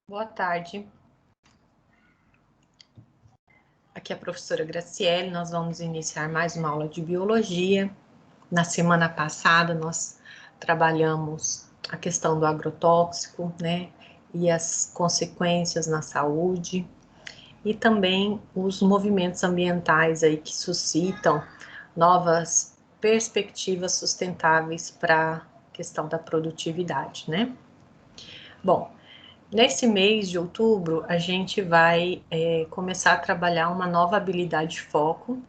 Boa tarde. Aqui é a professora Graciele. Nós vamos iniciar mais uma aula de biologia. Na semana passada, nós trabalhamos a questão do agrotóxico, né? E as consequências na saúde. E também os movimentos ambientais aí que suscitam novas perspectivas sustentáveis para a questão da produtividade, né? Bom, nesse mês de outubro, a gente vai começar a trabalhar uma nova habilidade de foco,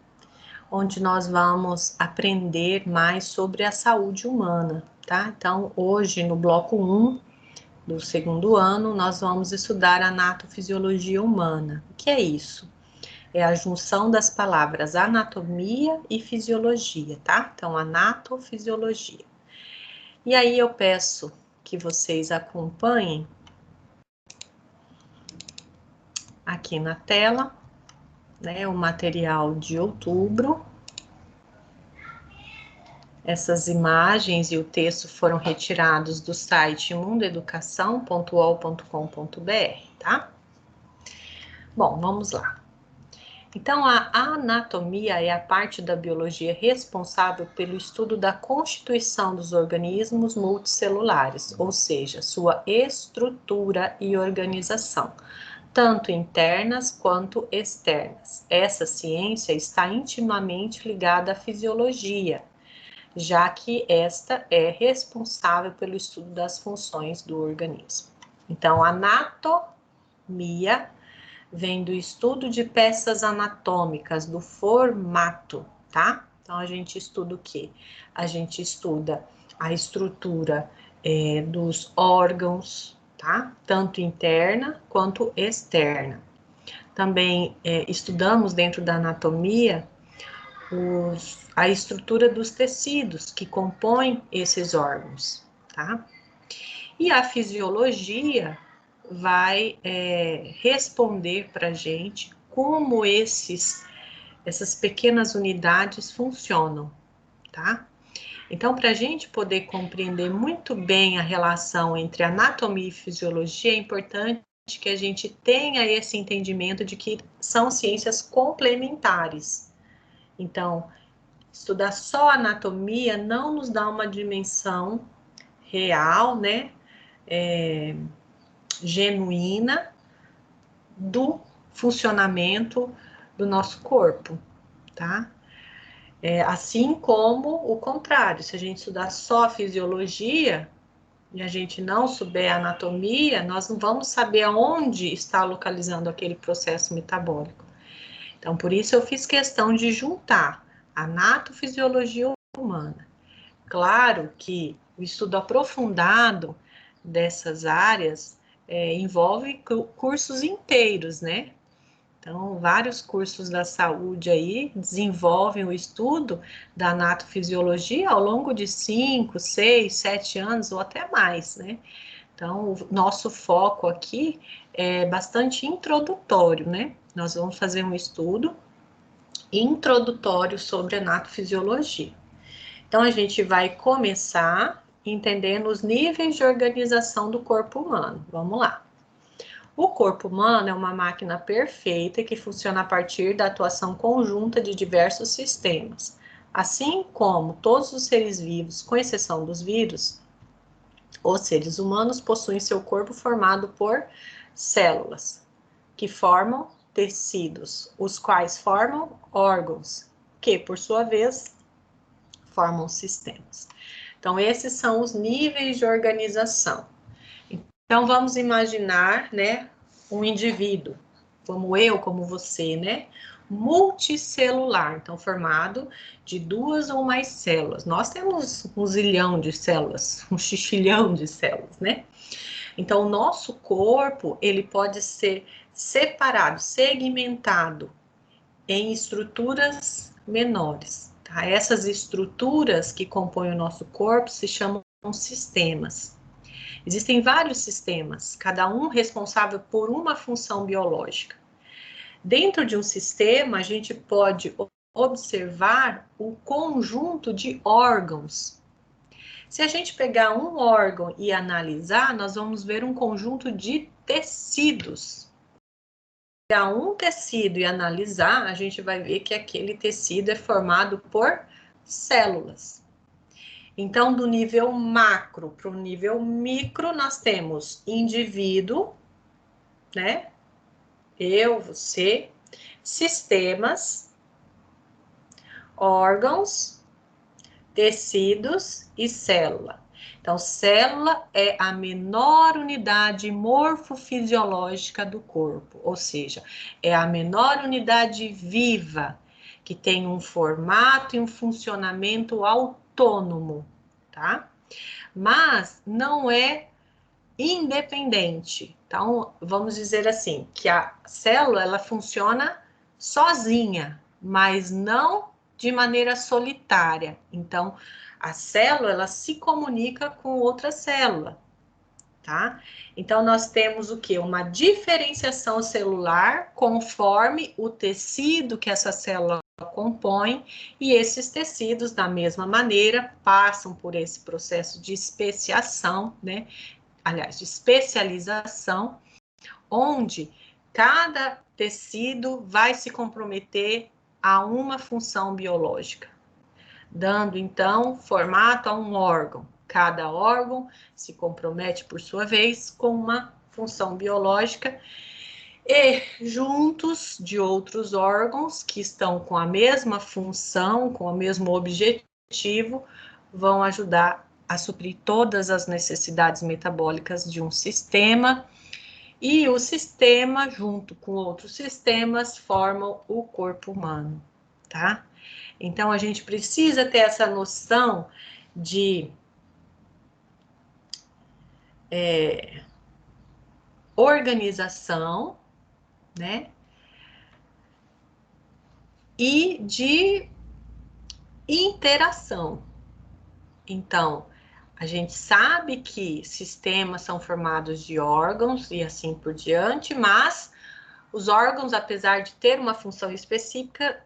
onde nós vamos aprender mais sobre a saúde humana, tá? Então, hoje, no bloco 1 do segundo ano, nós vamos estudar anatofisiologia humana. O que é isso? É a junção das palavras anatomia e fisiologia, tá? Então, anatofisiologia. E aí eu peço que vocês acompanhem aqui na tela, né, o material de outubro. Essas imagens e o texto foram retirados do site mundoeducação.ol.com.br, tá? Bom, vamos lá. Então, a anatomia é a parte da biologia responsável pelo estudo da constituição dos organismos multicelulares, ou seja, sua estrutura e organização, tanto internas quanto externas. Essa ciência está intimamente ligada à fisiologia, já que esta é responsável pelo estudo das funções do organismo. Então, anatomia vem do estudo de peças anatômicas, do formato, tá? Então, a gente estuda o quê? A gente estuda a estrutura dos órgãos, tá? Tanto interna quanto externa. Também estudamos dentro da anatomia a estrutura dos tecidos que compõem esses órgãos, tá? E a fisiologia vai responder para a gente como essas pequenas unidades funcionam, tá? Então, para a gente poder compreender muito bem a relação entre anatomia e fisiologia, é importante que a gente tenha esse entendimento de que são ciências complementares. Então, estudar só anatomia não nos dá uma dimensão real, né? Genuína do funcionamento do nosso corpo, tá? Assim como o contrário, se a gente estudar só a fisiologia e a gente não souber a anatomia, nós não vamos saber aonde está localizando aquele processo metabólico. Então, por isso eu fiz questão de juntar a anatofisiologia humana. Claro que o estudo aprofundado dessas áreas envolve cursos inteiros, né? Então, vários cursos da saúde aí desenvolvem o estudo da anatofisiologia ao longo de 5, 6, 7 anos ou até mais, né? Então, o nosso foco aqui é bastante introdutório, né? Nós vamos fazer um estudo introdutório sobre anatofisiologia. Então, a gente vai começar entendendo os níveis de organização do corpo humano. Vamos lá. O corpo humano é uma máquina perfeita que funciona a partir da atuação conjunta de diversos sistemas. Assim como todos os seres vivos, com exceção dos vírus, os seres humanos possuem seu corpo formado por células, que formam tecidos, os quais formam órgãos, que, por sua vez, formam sistemas. Então, esses são os níveis de organização. Então, vamos imaginar, né, um indivíduo, como eu, como você, né, multicelular, então formado de 2 ou mais células. Nós temos 1 zilhão de células, 1 xixilhão de células, né? Então, o nosso corpo, ele pode ser separado, segmentado em estruturas menores. Tá? Essas estruturas que compõem o nosso corpo se chamam sistemas. Existem vários sistemas, cada um responsável por uma função biológica. Dentro de um sistema, a gente pode observar o conjunto de órgãos. Se a gente pegar um órgão e analisar, nós vamos ver um conjunto de tecidos. Pegar um tecido e analisar, a gente vai ver que aquele tecido é formado por células. Então, do nível macro para o nível micro, nós temos indivíduo, né? Eu, você, sistemas, órgãos, tecidos e célula. Então, célula é a menor unidade morfofisiológica do corpo, ou seja, é a menor unidade viva, que tem um formato e um funcionamento autônomo, tá? Mas não é independente. Então, vamos dizer assim, que a célula, ela funciona sozinha, mas não de maneira solitária. Então, a célula, ela se comunica com outra célula, tá? Então, nós temos o quê? Uma diferenciação celular conforme o tecido que essa célula compõe, e esses tecidos, da mesma maneira, passam por esse processo de especiação, né? Aliás, de especialização, onde cada tecido vai se comprometer a uma função biológica, dando então formato a um órgão. Cada órgão se compromete, por sua vez, com uma função biológica e juntos de outros órgãos que estão com a mesma função, com o mesmo objetivo, vão ajudar a suprir todas as necessidades metabólicas de um sistema, e o sistema, junto com outros sistemas, formam o corpo humano, tá? Então, a gente precisa ter essa noção de organização, né? E de interação. Então, a gente sabe que sistemas são formados de órgãos e assim por diante, mas os órgãos, apesar de ter uma função específica,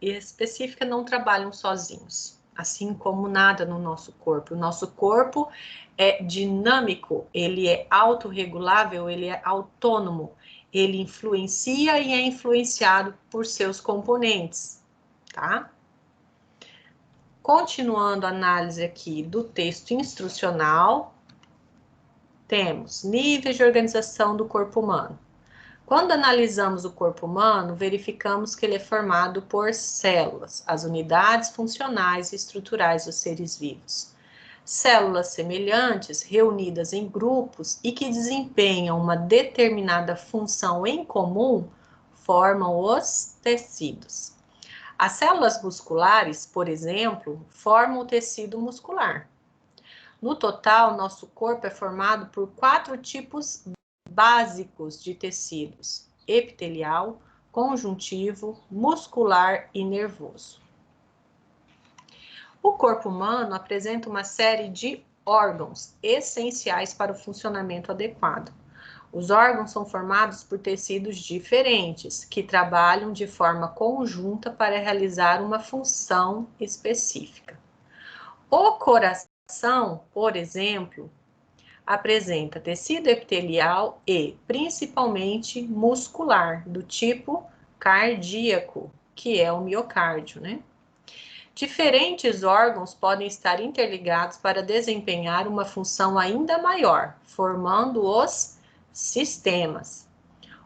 não trabalham sozinhos, assim como nada no nosso corpo. O nosso corpo é dinâmico, ele é autorregulável, ele é autônomo, ele influencia e é influenciado por seus componentes, tá? Continuando a análise aqui do texto instrucional, temos níveis de organização do corpo humano. Quando analisamos o corpo humano, verificamos que ele é formado por células, as unidades funcionais e estruturais dos seres vivos. Células semelhantes, reunidas em grupos e que desempenham uma determinada função em comum, formam os tecidos. As células musculares, por exemplo, formam o tecido muscular. No total, nosso corpo é formado por 4 tipos básicos de tecidos: epitelial, conjuntivo, muscular e nervoso. O corpo humano apresenta uma série de órgãos essenciais para o funcionamento adequado. Os órgãos são formados por tecidos diferentes, que trabalham de forma conjunta para realizar uma função específica. O coração, por exemplo, apresenta tecido epitelial e, principalmente, muscular, do tipo cardíaco, que é o miocárdio, né? Diferentes órgãos podem estar interligados para desempenhar uma função ainda maior, formando os sistemas.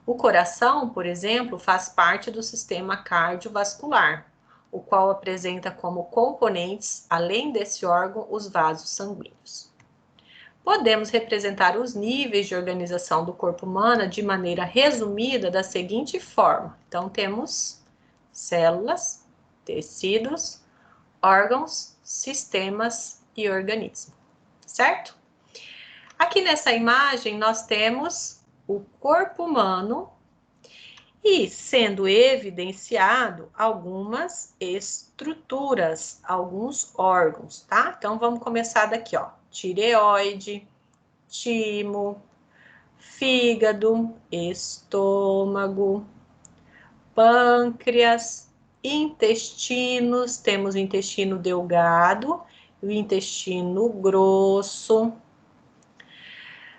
O coração, por exemplo, faz parte do sistema cardiovascular, o qual apresenta como componentes, além desse órgão, os vasos sanguíneos. Podemos representar os níveis de organização do corpo humano de maneira resumida da seguinte forma. Então, temos células, tecidos, órgãos, sistemas e organismo, certo? Aqui nessa imagem, nós temos o corpo humano e sendo evidenciado algumas estruturas, alguns órgãos, tá? Então, vamos começar daqui, ó. Tireoide, timo, fígado, estômago, pâncreas, intestinos, temos o intestino delgado, o intestino grosso,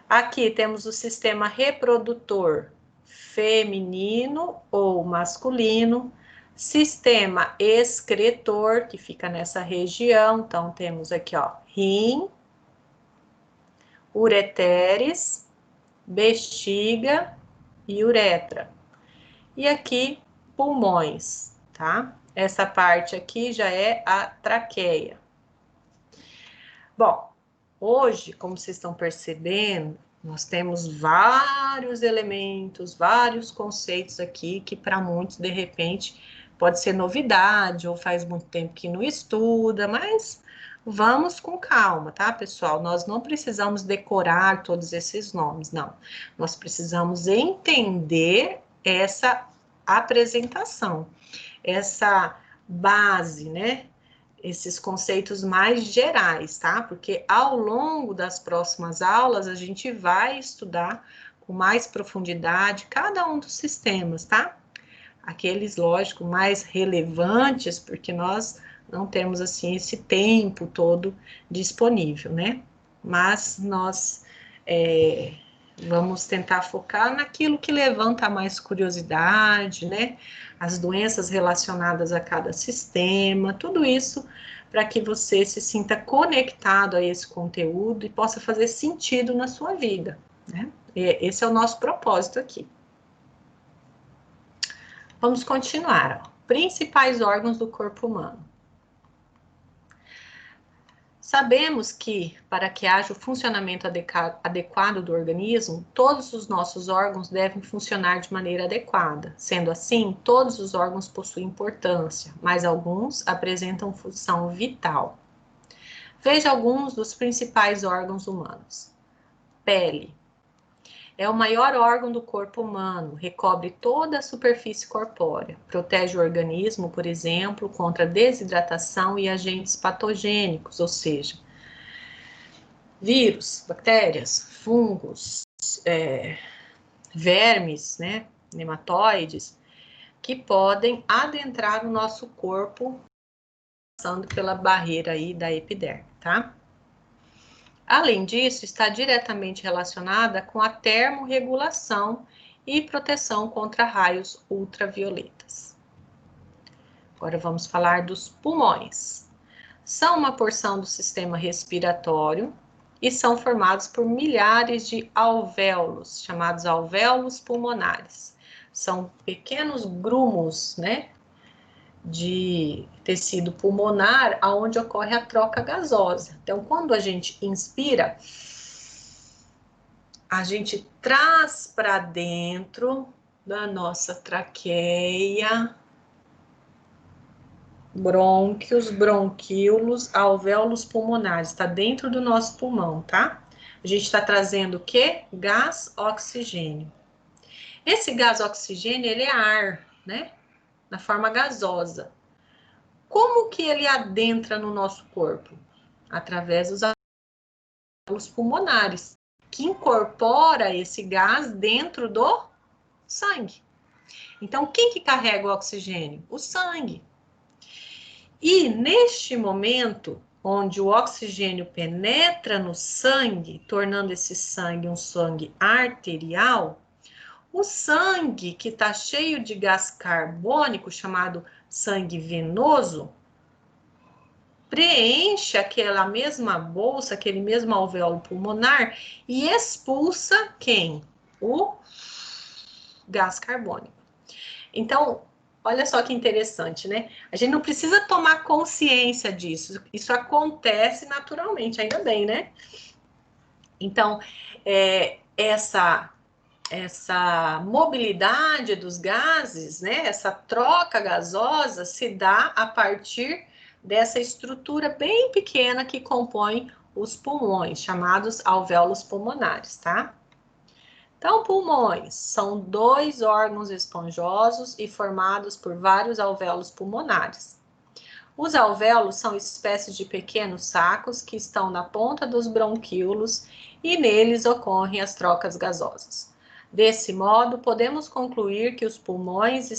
Aqui temos o sistema reprodutor feminino ou masculino, sistema excretor, que fica nessa região. Então, temos aqui, ó, rim, ureteres, bexiga e uretra. E aqui, pulmões, tá? Essa parte aqui já é a traqueia. Bom, hoje, como vocês estão percebendo, nós temos vários elementos, vários conceitos aqui que para muitos, de repente, pode ser novidade ou faz muito tempo que não estuda, mas vamos com calma, tá, pessoal? Nós não precisamos decorar todos esses nomes, não. Nós precisamos entender essa apresentação, essa base, né? Esses conceitos mais gerais, tá? Porque ao longo das próximas aulas a gente vai estudar com mais profundidade cada um dos sistemas, tá? Aqueles, lógico, mais relevantes, porque nós não temos, assim, esse tempo todo disponível, né? Mas nós vamos tentar focar naquilo que levanta mais curiosidade, né? As doenças relacionadas a cada sistema, tudo isso para que você se sinta conectado a esse conteúdo e possa fazer sentido na sua vida, né? Esse é o nosso propósito aqui. Vamos continuar. Ó. Principais órgãos do corpo humano. Sabemos que, para que haja o funcionamento adequado do organismo, todos os nossos órgãos devem funcionar de maneira adequada. Sendo assim, todos os órgãos possuem importância, mas alguns apresentam função vital. Veja alguns dos principais órgãos humanos. Pele. É o maior órgão do corpo humano, recobre toda a superfície corpórea, protege o organismo, por exemplo, contra desidratação e agentes patogênicos, ou seja, vírus, bactérias, fungos, vermes, né, nematóides, que podem adentrar o nosso corpo passando pela barreira aí da epiderme, tá? Além disso, está diretamente relacionada com a termorregulação e proteção contra raios ultravioletas. Agora vamos falar dos pulmões. São uma porção do sistema respiratório e são formados por milhares de alvéolos, chamados alvéolos pulmonares. São pequenos grumos, né, de tecido pulmonar, aonde ocorre a troca gasosa. Então, quando a gente inspira, a gente traz para dentro da nossa traqueia, brônquios, bronquíolos, alvéolos pulmonares, está dentro do nosso pulmão, tá? A gente está trazendo o quê? Gás oxigênio. Esse gás oxigênio, ele é ar, né? Na forma gasosa. Como que ele adentra no nosso corpo? Através dos alvéolos pulmonares, que incorpora esse gás dentro do sangue. Então, quem que carrega o oxigênio? O sangue. E neste momento, onde o oxigênio penetra no sangue, tornando esse sangue um sangue arterial, o sangue que está cheio de gás carbônico, chamado sangue venoso, preenche aquela mesma bolsa, aquele mesmo alvéolo pulmonar e expulsa quem? O gás carbônico. Então, olha só que interessante, né? A gente não precisa tomar consciência disso. Isso acontece naturalmente, ainda bem, né? Então, essa mobilidade dos gases, né? Essa troca gasosa se dá a partir dessa estrutura bem pequena que compõe os pulmões, chamados alvéolos pulmonares, tá? Então, pulmões são 2 órgãos esponjosos e formados por vários alvéolos pulmonares. Os alvéolos são espécies de pequenos sacos que estão na ponta dos bronquíolos e neles ocorrem as trocas gasosas. Desse modo, podemos concluir que os pulmões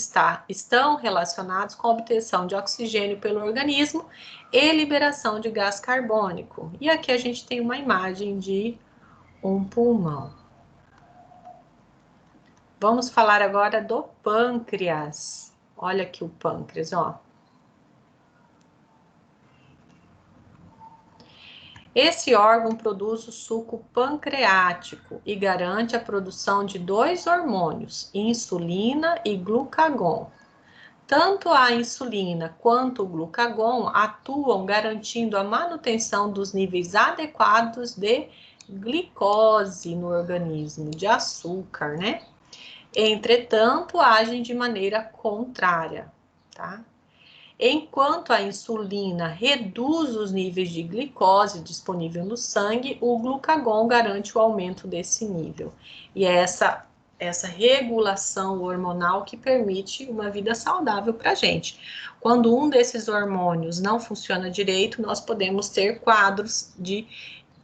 estão relacionados com a obtenção de oxigênio pelo organismo e liberação de gás carbônico. E aqui a gente tem uma imagem de um pulmão. Vamos falar agora do pâncreas. Olha aqui o pâncreas, ó. Esse órgão produz o suco pancreático e garante a produção de dois hormônios, insulina e glucagon. Tanto a insulina quanto o glucagon atuam garantindo a manutenção dos níveis adequados de glicose no organismo, de açúcar, né? Entretanto, agem de maneira contrária, tá? Enquanto a insulina reduz os níveis de glicose disponível no sangue, o glucagon garante o aumento desse nível. E é essa regulação hormonal que permite uma vida saudável para a gente. Quando um desses hormônios não funciona direito, nós podemos ter quadros de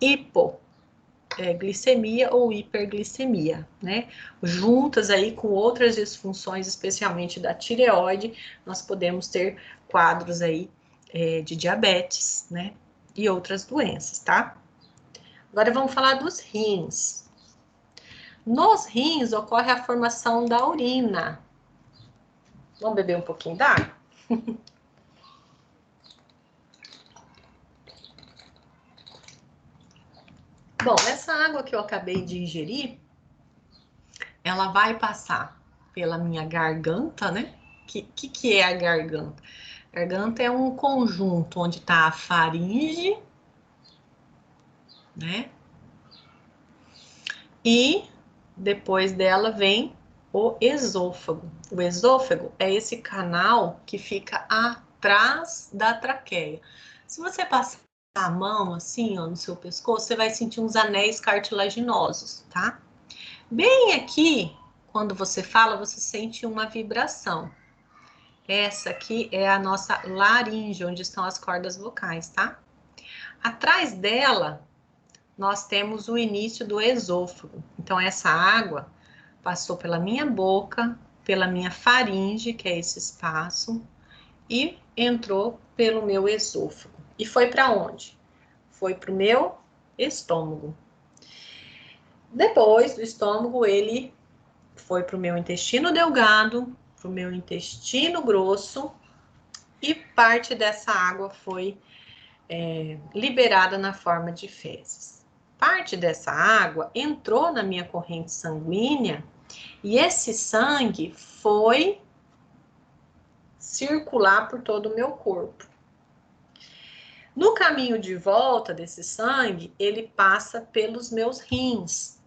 hipoglicemia ou hiperglicemia, né? Juntas aí com outras disfunções, especialmente da tireoide, nós podemos ter quadros aí de diabetes, né? E outras doenças, tá? Agora vamos falar dos rins. Nos rins ocorre a formação da urina. Vamos beber um pouquinho d'água? Bom, essa água que eu acabei de ingerir, ela vai passar pela minha garganta, né? Que é a garganta? A garganta é um conjunto onde está a faringe, né? E depois dela vem o esôfago. O esôfago é esse canal que fica atrás da traqueia. Se você passar a mão assim, ó, no seu pescoço, você vai sentir uns anéis cartilaginosos, tá? Bem aqui, quando você fala, você sente uma vibração. Essa aqui é a nossa laringe, onde estão as cordas vocais, tá? Atrás dela, nós temos o início do esôfago. Então, essa água passou pela minha boca, pela minha faringe, que é esse espaço, e entrou pelo meu esôfago. E foi para onde? Foi para o meu estômago. Depois do estômago, ele foi para o meu intestino delgado, para o meu intestino grosso, e parte dessa água foi liberada na forma de fezes. Parte dessa água entrou na minha corrente sanguínea e esse sangue foi circular por todo o meu corpo. No caminho de volta desse sangue, ele passa pelos meus rins,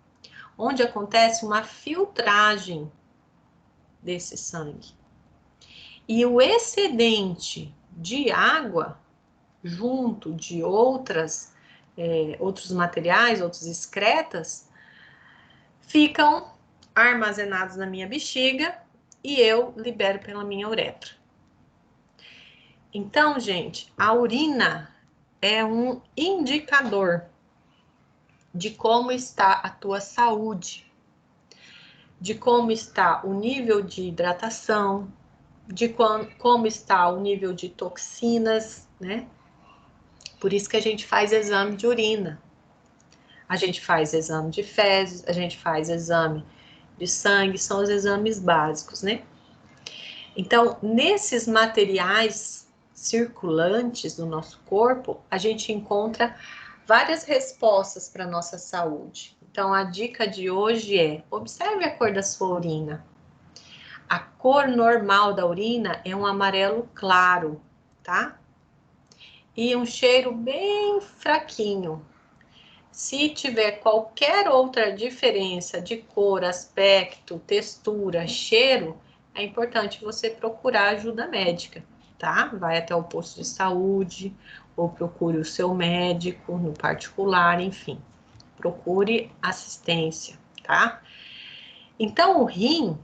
onde acontece uma filtragem desse sangue. E o excedente de água, junto de outros materiais, outros excretas, ficam armazenados na minha bexiga e eu libero pela minha uretra. Então, gente, a urina é um indicador de como está a tua saúde, de como está o nível de hidratação, de como está o nível de toxinas, né? Por isso que a gente faz exame de urina. A gente faz exame de fezes, a gente faz exame de sangue, são os exames básicos, né? Então, nesses materiais circulantes do nosso corpo, a gente encontra várias respostas para a nossa saúde. Então, a dica de hoje é: observe a cor da sua urina. A cor normal da urina é um amarelo claro, tá? E um cheiro bem fraquinho. Se tiver qualquer outra diferença de cor, aspecto, textura, cheiro, é importante você procurar ajuda médica, tá? Vai até o posto de saúde ou procure o seu médico no particular, enfim. Procure assistência, tá? Então, o rim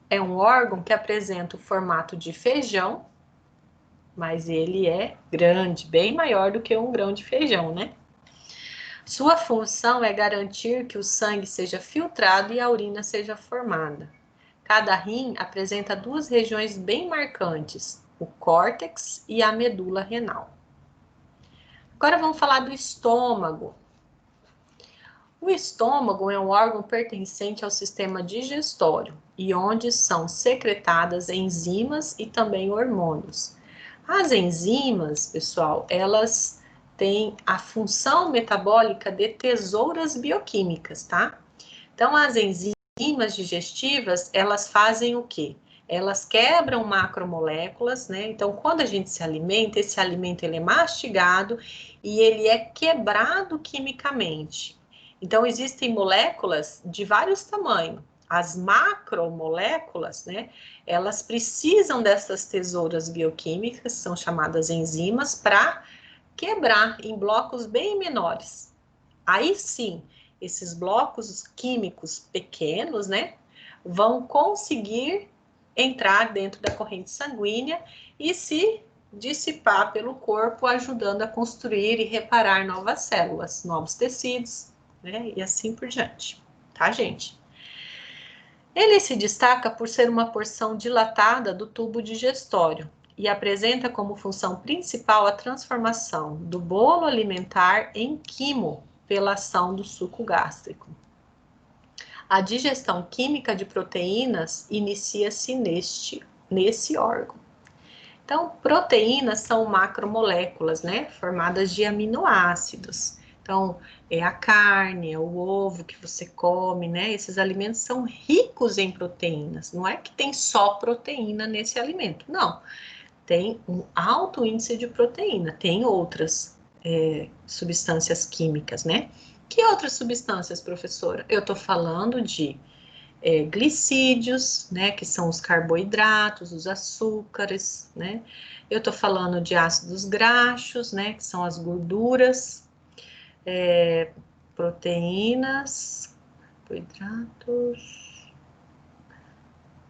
é um órgão que apresenta o formato de feijão, mas ele é grande, bem maior do que um grão de feijão, né? Sua função é garantir que o sangue seja filtrado e a urina seja formada. Cada rim apresenta duas regiões bem marcantes, o córtex e a medula renal. Agora vamos falar do estômago. O estômago é um órgão pertencente ao sistema digestório e onde são secretadas enzimas e também hormônios. As enzimas, pessoal, elas têm a função metabólica de tesouras bioquímicas, tá? Então, as enzimas digestivas, elas fazem o quê? Elas quebram macromoléculas, né? Então, quando a gente se alimenta, esse alimento ele é mastigado e ele é quebrado quimicamente. Então, existem moléculas de vários tamanhos. As macromoléculas, né? Elas precisam dessas tesouras bioquímicas, são chamadas enzimas, para quebrar em blocos bem menores. Aí sim, esses blocos químicos pequenos, né, vão conseguir entrar dentro da corrente sanguínea e se dissipar pelo corpo, ajudando a construir e reparar novas células, novos tecidos, né, e assim por diante, tá, gente? Ele se destaca por ser uma porção dilatada do tubo digestório e apresenta como função principal a transformação do bolo alimentar em quimo pela ação do suco gástrico. A digestão química de proteínas inicia-se nesse órgão. Então, proteínas são macromoléculas, né, formadas de aminoácidos. Então, é a carne, é o ovo que você come, né? Esses alimentos são ricos em proteínas. Não é que tem só proteína nesse alimento, não. Tem um alto índice de proteína, tem outras substâncias químicas, né? Que outras substâncias, professora? Eu estou falando de glicídios, né, que são os carboidratos, os açúcares, né? Eu estou falando de ácidos graxos, né, que são as gorduras, proteínas, carboidratos.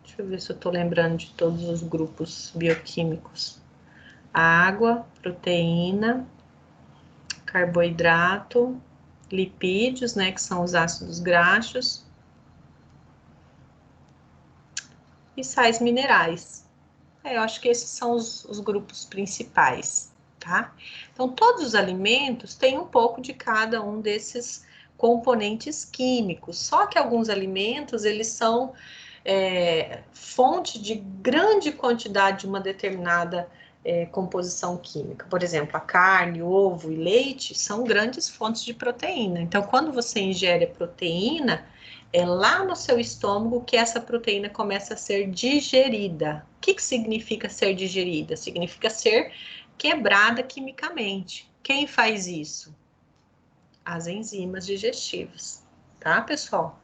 Deixa eu ver se eu estou lembrando de todos os grupos bioquímicos. Água, proteína, carboidrato, lipídios, né, que são os ácidos graxos, e sais minerais. Eu acho que esses são os grupos principais, tá? Então, todos os alimentos têm um pouco de cada um desses componentes químicos, só que alguns alimentos, eles são fonte de grande quantidade de uma determinada composição química. Por exemplo, a carne, ovo e leite são grandes fontes de proteína. Então, quando você ingere proteína, é lá no seu estômago que essa proteína começa a ser digerida. O que significa ser digerida? Significa ser quebrada quimicamente. Quem faz isso? As enzimas digestivas, tá, pessoal?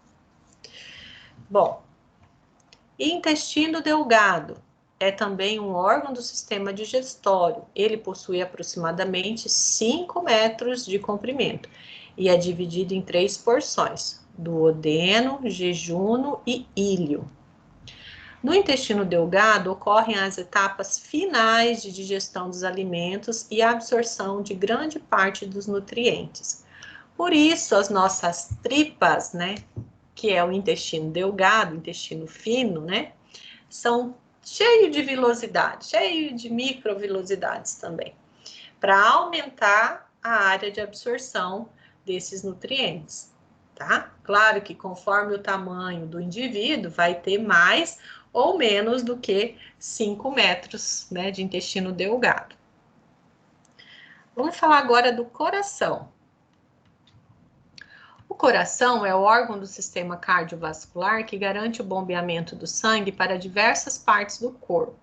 Bom, intestino delgado é também um órgão do sistema digestório. Ele possui aproximadamente 5 metros de comprimento e é dividido em 3 porções: duodeno, jejuno e íleo. No intestino delgado ocorrem as etapas finais de digestão dos alimentos e a absorção de grande parte dos nutrientes. Por isso, as nossas tripas, né, que é o intestino delgado, intestino fino, né, são cheios de vilosidade, cheio de microvilosidades também, para aumentar a área de absorção desses nutrientes, tá? Claro que conforme o tamanho do indivíduo, vai ter mais ou menos do que 5 metros, né, de intestino delgado. Vamos falar agora do coração. O coração é o órgão do sistema cardiovascular que garante o bombeamento do sangue para diversas partes do corpo.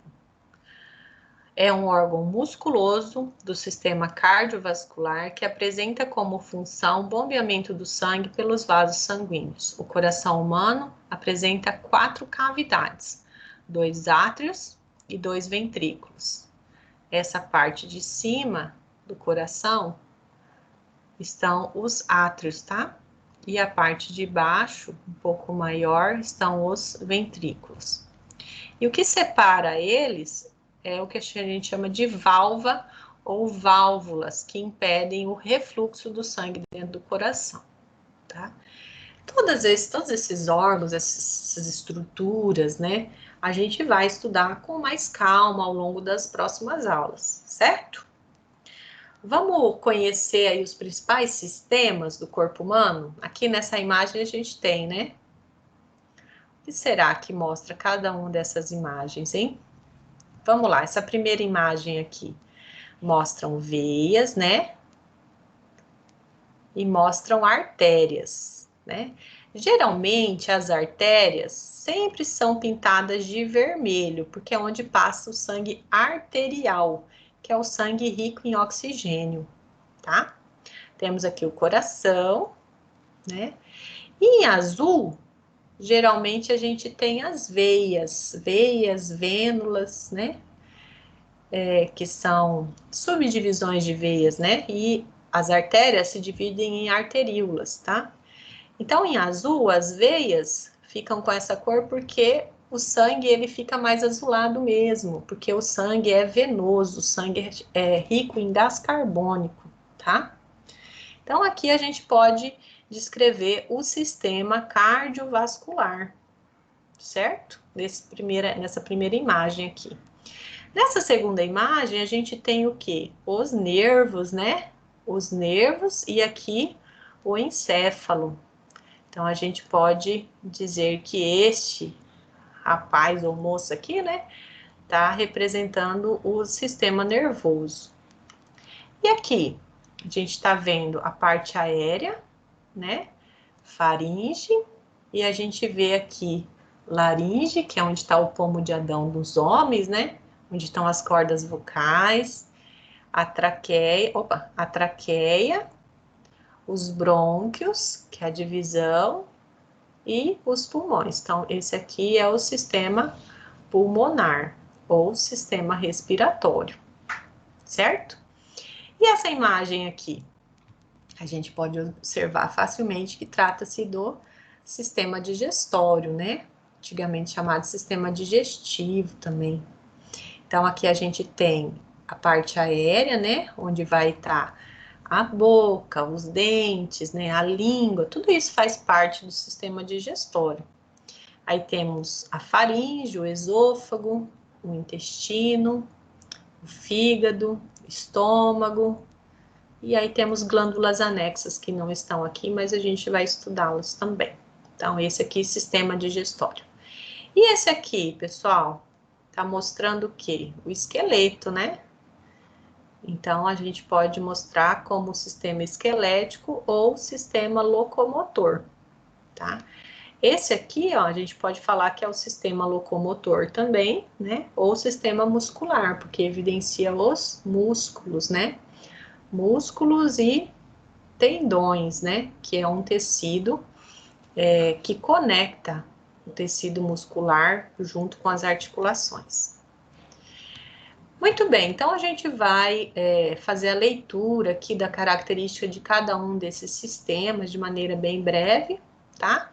É um órgão musculoso do sistema cardiovascular que apresenta como função o bombeamento do sangue pelos vasos sanguíneos. O coração humano apresenta 4 cavidades, 2 átrios e 2 ventrículos. Essa parte de cima do coração estão os átrios, tá? E a parte de baixo, um pouco maior, estão os ventrículos. E o que separa eles é o que a gente chama de válvula ou válvulas, que impedem o refluxo do sangue dentro do coração, tá? Todos esses órgãos, essas estruturas, né, a gente vai estudar com mais calma ao longo das próximas aulas, certo? Vamos conhecer aí os principais sistemas do corpo humano? Aqui nessa imagem a gente tem, né? O que será que mostra cada uma dessas imagens, hein? Vamos lá, essa primeira imagem aqui mostram veias, né? E mostram artérias, né? Geralmente as artérias sempre são pintadas de vermelho, porque é onde passa o sangue arterial, que é o sangue rico em oxigênio, tá? Temos aqui o coração, né? E em azul, geralmente a gente tem as veias, vênulas, né? Que são subdivisões de veias, né? E as artérias se dividem em arteríolas, tá? Então, em azul, as veias ficam com essa cor porque o sangue ele fica mais azulado mesmo, porque o sangue é venoso, o sangue é rico em gás carbônico, tá? Então, aqui a gente pode descrever o sistema cardiovascular, certo? Nessa primeira imagem aqui. Nessa segunda imagem, a gente tem o quê? Os nervos, né? Os nervos e aqui o encéfalo. Então, a gente pode dizer que este rapaz ou moça aqui, né? Tá representando o sistema nervoso. E aqui, a gente tá vendo a parte aérea, né? Faringe, e a gente vê aqui laringe, que é onde está o pomo de Adão dos homens, né? Onde estão as cordas vocais, a traqueia, os brônquios, que é a divisão, e os pulmões. Então, esse aqui é o sistema pulmonar, ou sistema respiratório, certo? E essa imagem aqui? A gente pode observar facilmente que trata-se do sistema digestório, né? Antigamente chamado sistema digestivo também. Então, aqui a gente tem a parte aérea, né? Onde vai estar a boca, os dentes, né? A língua, tudo isso faz parte do sistema digestório. Aí temos a faringe, o esôfago, o intestino, o fígado, o estômago, e aí temos glândulas anexas que não estão aqui, mas a gente vai estudá-las também. Então, esse aqui, sistema digestório. E esse aqui, pessoal, tá mostrando o quê? O esqueleto, né? Então, a gente pode mostrar como sistema esquelético ou sistema locomotor, tá? Esse aqui, ó, a gente pode falar que é o sistema locomotor também, né? Ou sistema muscular, porque evidencia os músculos, né? Músculos e tendões, né? Que é um tecido que conecta o tecido muscular junto com as articulações. Muito bem, então a gente vai fazer a leitura aqui da característica de cada um desses sistemas de maneira bem breve, tá?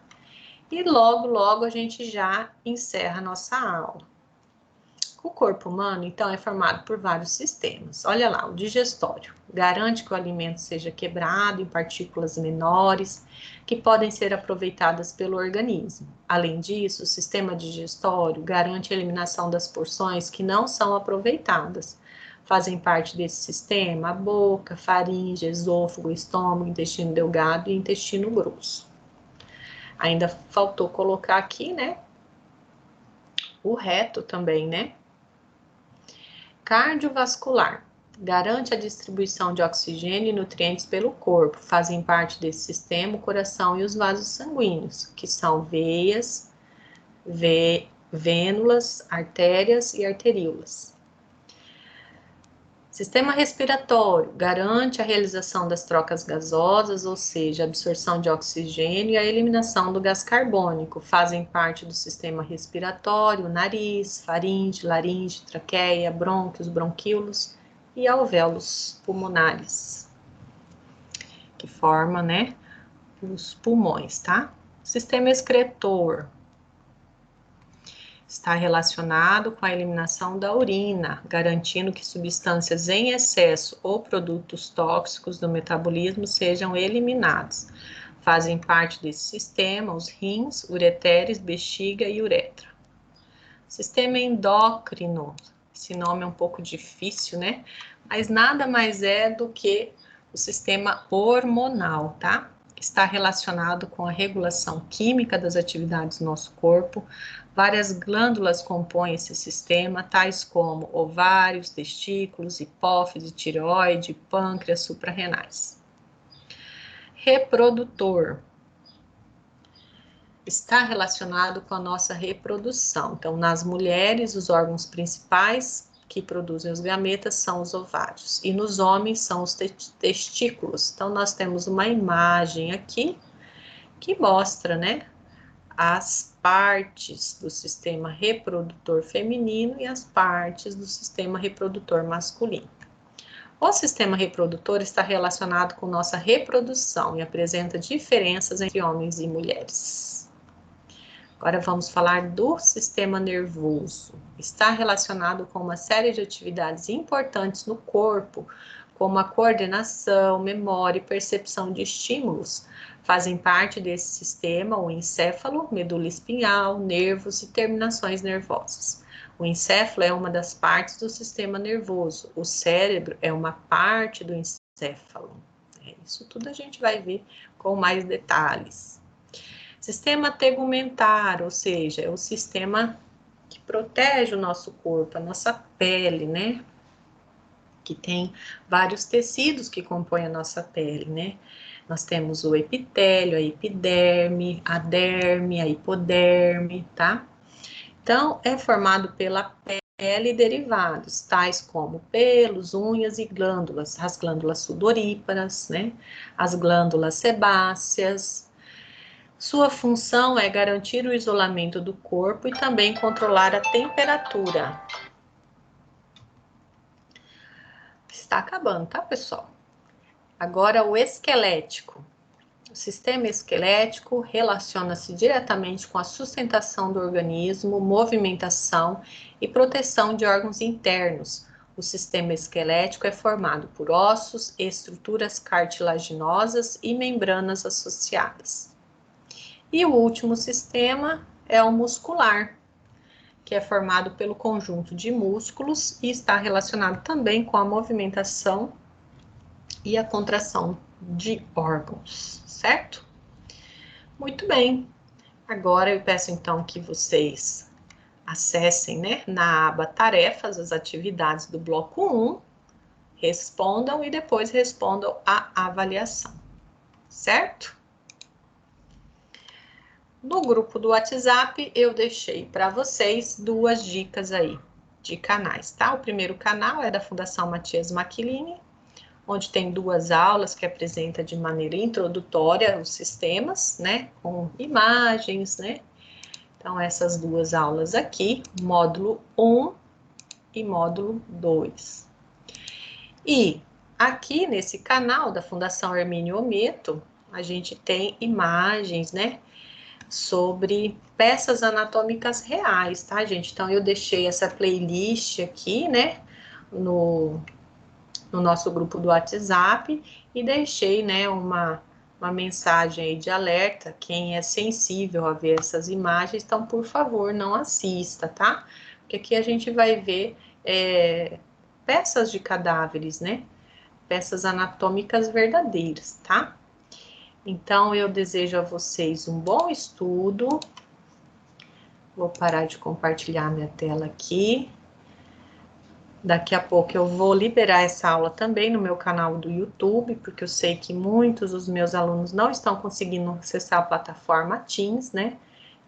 E logo a gente já encerra a nossa aula. O corpo humano, então, é formado por vários sistemas. Olha lá, o digestório garante que o alimento seja quebrado em partículas menores, que podem ser aproveitadas pelo organismo. Além disso, o sistema digestório garante a eliminação das porções que não são aproveitadas. Fazem parte desse sistema a boca, faringe, esôfago, estômago, intestino delgado e intestino grosso. Ainda faltou colocar aqui, né, o reto também, né? Cardiovascular. Garante a distribuição de oxigênio e nutrientes pelo corpo. Fazem parte desse sistema o coração e os vasos sanguíneos, que são veias, vênulas, artérias e arteríolas. Sistema respiratório. Garante a realização das trocas gasosas, ou seja, a absorção de oxigênio e a eliminação do gás carbônico. Fazem parte do sistema respiratório, nariz, faringe, laringe, traqueia, brônquios, bronquíolos e alvéolos pulmonares, que forma, né, os pulmões, tá? Sistema excretor. Está relacionado com a eliminação da urina, garantindo que substâncias em excesso ou produtos tóxicos do metabolismo sejam eliminados. Fazem parte desse sistema os rins, ureteres, bexiga e uretra. Sistema endócrino Esse nome é um pouco difícil, né? Mas nada mais é do que o sistema hormonal, tá? Está relacionado com a regulação química das atividades do nosso corpo. Várias glândulas compõem esse sistema, tais como ovários, testículos, hipófise, tireoide, pâncreas, suprarrenais. Reprodutor. Está relacionado com a nossa reprodução. Então, nas mulheres, os órgãos principais que produzem os gametas são os ovários. E nos homens são os testículos. Então, nós temos uma imagem aqui que mostra, né, as partes do sistema reprodutor feminino e as partes do sistema reprodutor masculino. O sistema reprodutor está relacionado com nossa reprodução e apresenta diferenças entre homens e mulheres. Agora vamos falar do sistema nervoso. Está relacionado com uma série de atividades importantes no corpo, como a coordenação, memória e percepção de estímulos. Fazem parte desse sistema o encéfalo, medula espinhal, nervos e terminações nervosas. O encéfalo é uma das partes do sistema nervoso. O cérebro é uma parte do encéfalo. Isso tudo a gente vai ver com mais detalhes. Sistema tegumentar, ou seja, é o sistema que protege o nosso corpo, a nossa pele, né? Que tem vários tecidos que compõem a nossa pele, né? Nós temos o epitélio, a epiderme, a derme, a hipoderme, tá? Então, é formado pela pele e derivados, tais como pelos, unhas e glândulas, as glândulas sudoríparas, né? As glândulas sebáceas. Sua função é garantir o isolamento do corpo e também controlar a temperatura. Está acabando, tá, pessoal? Agora, o esquelético. O sistema esquelético relaciona-se diretamente com a sustentação do organismo, movimentação e proteção de órgãos internos. O sistema esquelético é formado por ossos, estruturas cartilaginosas e membranas associadas. E o último sistema é o muscular, que é formado pelo conjunto de músculos e está relacionado também com a movimentação e a contração de órgãos, certo? Muito bem. Agora eu peço então que vocês acessem, né, na aba Tarefas, as atividades do bloco 1, respondam e depois respondam a avaliação, certo? No grupo do WhatsApp, eu deixei para vocês duas dicas aí de canais, tá? O primeiro canal é da Fundação Matias Maquilini, onde tem duas aulas que apresenta de maneira introdutória os sistemas, né? Com imagens, né? Então, essas duas aulas aqui, módulo 1 e módulo 2. E aqui nesse canal da Fundação Hermínio Ometo, a gente tem imagens, né? Sobre peças anatômicas reais, tá, gente? Então, eu deixei essa playlist aqui, né, no nosso grupo do WhatsApp e deixei, né, uma mensagem aí de alerta. Quem é sensível a ver essas imagens, então, por favor, não assista, tá? Porque aqui a gente vai ver peças de cadáveres, né? Peças anatômicas verdadeiras, tá? Então, eu desejo a vocês um bom estudo. Vou parar de compartilhar minha tela aqui. Daqui a pouco eu vou liberar essa aula também no meu canal do YouTube, porque eu sei que muitos dos meus alunos não estão conseguindo acessar a plataforma Teams, né?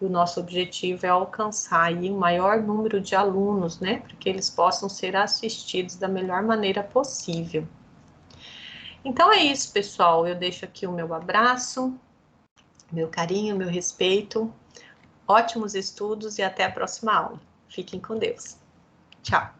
E o nosso objetivo é alcançar aí o maior número de alunos, né? Para que eles possam ser assistidos da melhor maneira possível. Então é isso, pessoal. Eu deixo aqui o meu abraço, meu carinho, meu respeito. Ótimos estudos e até a próxima aula. Fiquem com Deus. Tchau.